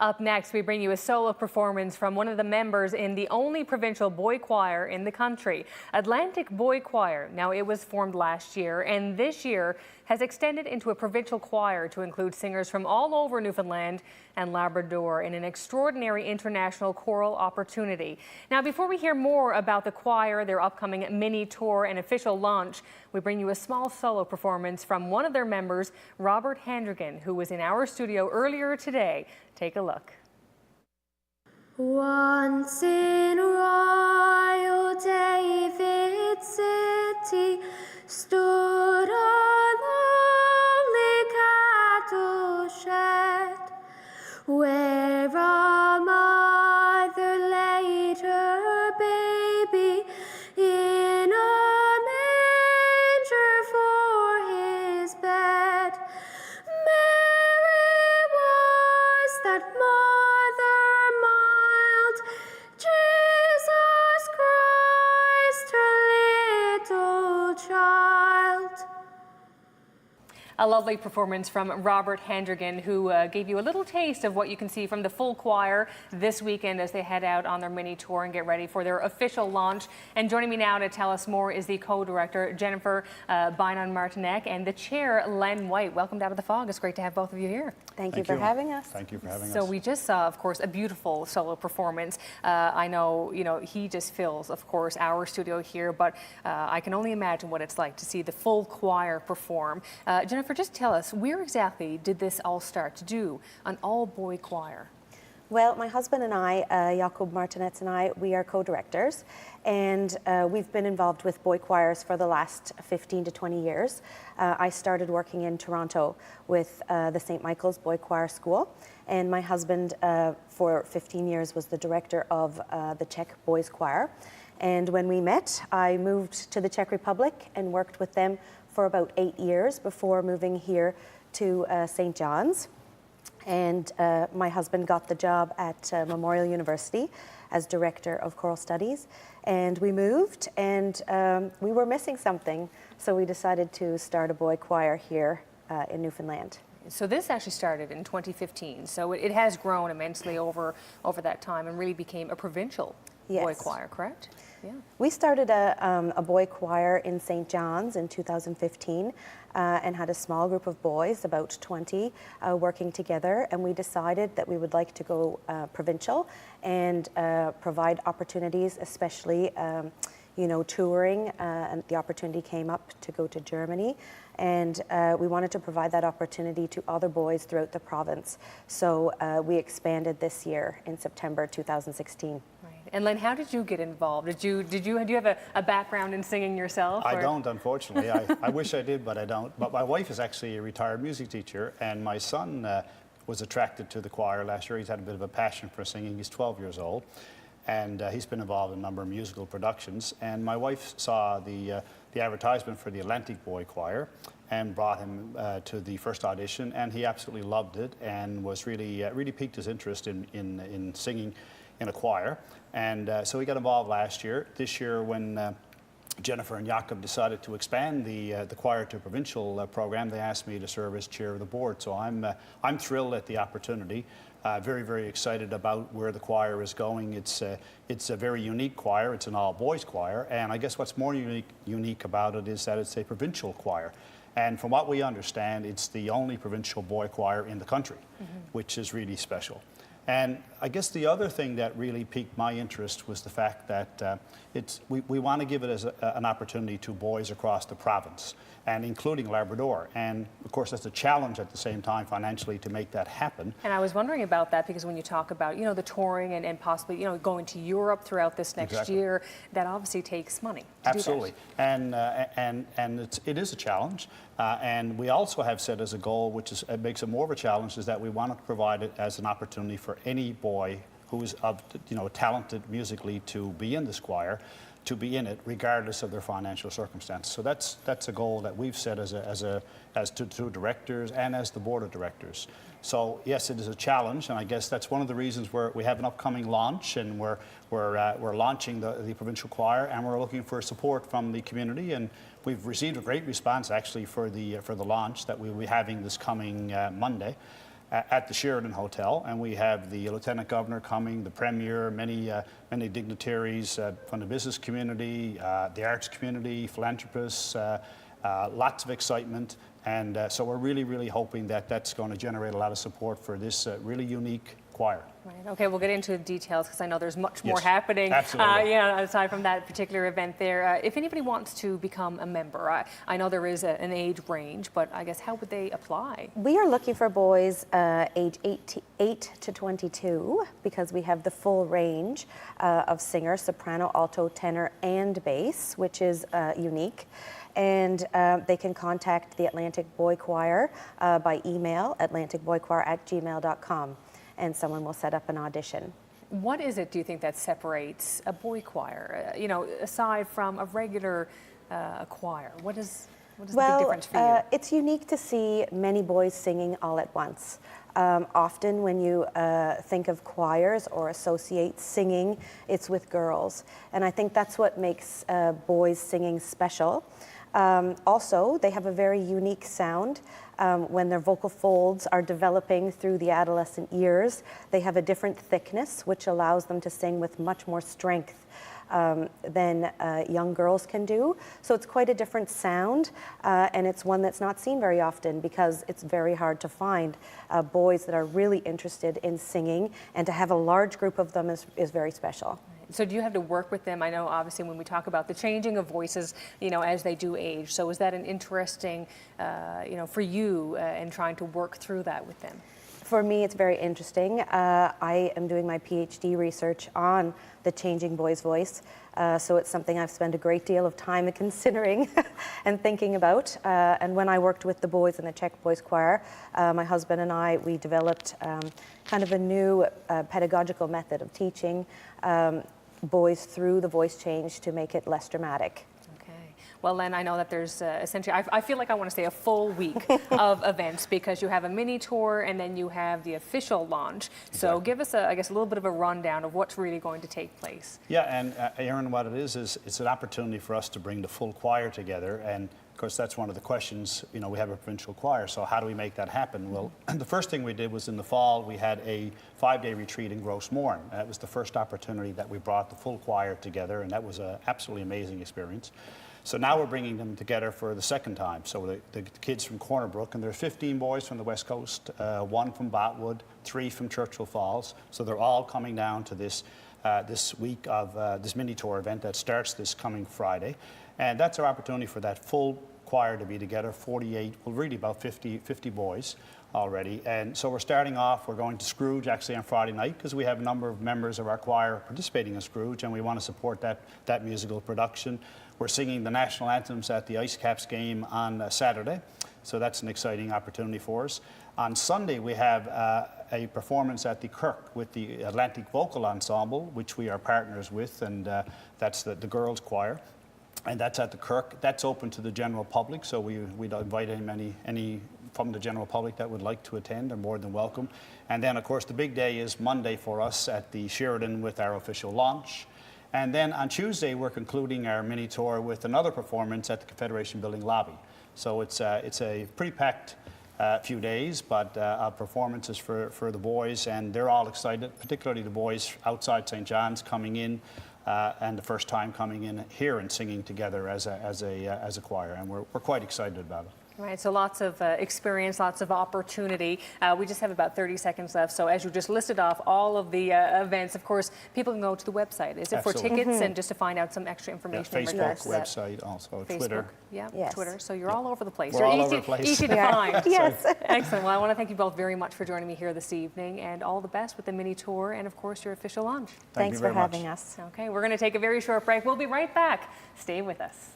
Up next, we bring you a solo performance from one of the members in the only provincial boy choir in the country, Atlantic Boychoir. Now, it was formed last year and this year has extended into a provincial choir to include singers from all over Newfoundland and Labrador in an extraordinary international choral opportunity. Now, before we hear more about the choir, their upcoming mini tour and official launch, we bring you a small solo performance from one of their members, Robert Handrigan, who was in our studio earlier today. Take a look. Once in Royal David City stood a lonely cattle shed, where a mother laid her baby in a manger for his bed. Mary was that mother mild, Jesus Christ her little child. A lovely performance from Robert Handrigan, who gave you a little taste of what you can see from the full choir this weekend as they head out on their mini tour and get ready for their official launch. And joining me now to tell us more is the co-director, Jennifer Beynon-Martinec, and the chair, Len White. Welcome to Out of the Fog. It's great to have both of you here. Thank you for having us. Thank you for having us. So we just saw, of course, a beautiful solo performance. I know, he just fills, of course, our studio here, but I can only imagine what it's like to see the full choir perform. Jennifer, just tell us, where exactly did this all start to do an all-boy choir? Well, my husband and I, Jakob Martinez and I, we are co-directors, and we've been involved with boy choirs for the last 15 to 20 years. I started working in Toronto with the St. Michael's Boy Choir School, and my husband for 15 years was the director of the Czech Boys Choir. And when we met, I moved to the Czech Republic and worked with them for about 8 years before moving here to St. John's. And my husband got the job at Memorial University as Director of Choral Studies. And we moved, and we were missing something, so we decided to start a boy choir here in Newfoundland. So this actually started in 2015, so it has grown immensely over that time and really became a provincial boy choir, correct? Yeah. We started a boy choir in St. John's in 2015 and had a small group of boys, about 20, working together, and we decided that we would like to go provincial and provide opportunities, especially touring, and the opportunity came up to go to Germany, and we wanted to provide that opportunity to other boys throughout the province. So we expanded this year in September 2016. Right. And Len, how did you get involved? Do you have a background in singing yourself? I don't, unfortunately. I wish I did, but I don't. But my wife is actually a retired music teacher, and my son was attracted to the choir last year. He's had a bit of a passion for singing. He's 12 years old. And he's been involved in a number of musical productions. And my wife saw the advertisement for the Atlantic Boy Choir and brought him to the first audition, and he absolutely loved it and was really piqued his interest in singing in a choir. And so he got involved last year. This year, when Jennifer and Jakob decided to expand the choir to a provincial program, they asked me to serve as chair of the board. So I'm thrilled at the opportunity. Very, very excited about where the choir is going. It's a very unique choir. It's an all-boys choir, and I guess what's more unique about it is that it's a provincial choir. And from what we understand, it's the only provincial boy choir in the country, which is really special. And I guess the other thing that really piqued my interest was the fact that we want to give it as an opportunity to boys across the province, and including Labrador. And of course, that's a challenge at the same time financially to make that happen. And I was wondering about that because when you talk about the touring and possibly going to Europe throughout this next year, that obviously takes money. Absolutely, and it is a challenge. And we also have set as a goal, which makes it more of a challenge, is that we want to provide it as an opportunity for any boy who is talented musically to be in this choir, to be in it regardless of their financial circumstance. So that's a goal that we've set as two directors and as the board of directors. So yes, it is a challenge, and I guess that's one of the reasons we have an upcoming launch, and we're launching the provincial choir, and we're looking for support from the community, and we've received a great response actually for the launch that we'll be having this coming Monday. at the Sheridan Hotel, and we have the Lieutenant Governor coming, the Premier, many dignitaries from the business community, the arts community, philanthropists, lots of excitement, and so we're really hoping that that's going to generate a lot of support for this really unique choir. Right. Okay, we'll get into the details because I know there's much more Yes, happening. absolutely. Yeah, aside from that particular event there. If anybody wants to become a member, I know there is an age range, but I guess how would they apply? We are looking for boys age 8 to 22 because we have the full range of singers, soprano, alto, tenor, and bass, which is unique. And they can contact the Atlantic Boy Choir by email, atlanticboychoir@gmail.com, and someone will set up an audition. What is it, do you think, that separates a boy choir, aside from a regular choir? What is the big difference for you? It's unique to see many boys singing all at once. Often when you think of choirs or associate singing, it's with girls. And I think that's what makes boys singing special. Also, they have a very unique sound. When their vocal folds are developing through the adolescent years, they have a different thickness, which allows them to sing with much more strength than young girls can do. So it's quite a different sound, and it's one that's not seen very often because it's very hard to find boys that are really interested in singing, and to have a large group of them is very special. So do you have to work with them? I know obviously when we talk about the changing of voices, as they do age. So is that an interesting, for you in trying to work through that with them? For me, it's very interesting. I am doing my PhD research on the changing boy's voice. So it's something I've spent a great deal of time considering and thinking about. And when I worked with the boys in the Czech Boys Choir, my husband and I, we developed kind of a new pedagogical method of teaching boys through the voice change to make it less dramatic. Well, Len, I know that there's essentially, I feel like I want to say a full week of events because you have a mini tour and then you have the official launch. So give us, I guess, a little bit of a rundown of what's really going to take place. Yeah, and Erin, what it is it's an opportunity for us to bring the full choir together. And of course, that's one of the questions, we have a provincial choir, so how do we make that happen? Well, the first thing we did was in the fall, we had a 5-day retreat in Grossmorn. That was the first opportunity that we brought the full choir together, and that was an absolutely amazing experience. So now we're bringing them together for the second time. So the kids from Corner Brook, and there are 15 boys from the West Coast, 1 from Botwood, 3 from Churchill Falls. So they're all coming down to this week of this mini tour event that starts this coming Friday. And that's our opportunity for that full choir to be together, 48, well really about 50 boys already. And so we're starting off, we're going to Scrooge actually on Friday night because we have a number of members of our choir participating in Scrooge and we want to support that musical production. We're singing the national anthems at the Ice Caps game on Saturday, so that's an exciting opportunity for us. On Sunday we have a performance at the Kirk with the Atlantic Vocal Ensemble, which we are partners with, and that's the girls' choir. And that's at the Kirk. That's open to the general public, so we'd invite any from the general public that would like to attend are more than welcome. And then, of course, the big day is Monday for us at the Sheridan with our official launch. And then on Tuesday, we're concluding our mini tour with another performance at the Confederation Building lobby. So it's a pretty packed few days, but our performances for the boys, and they're all excited, particularly the boys outside St. John's coming in. And the first time coming in here and singing together as a choir, and we're quite excited about it. Right, so lots of experience, lots of opportunity. We just have about 30 seconds left, so as you just listed off all of the events, of course, people can go to the website. Is it Absolutely. for tickets and just to find out some extra information? Yeah, Facebook, website, also Facebook, Twitter. Yeah, yes. Twitter. So you're all over the place. We're all over the place. Easy to find. Yes. Excellent. Well, I want to thank you both very much for joining me here this evening, and all the best with the mini tour and, of course, your official launch. Thanks for having us. Okay, we're going to take a very short break. We'll be right back. Stay with us.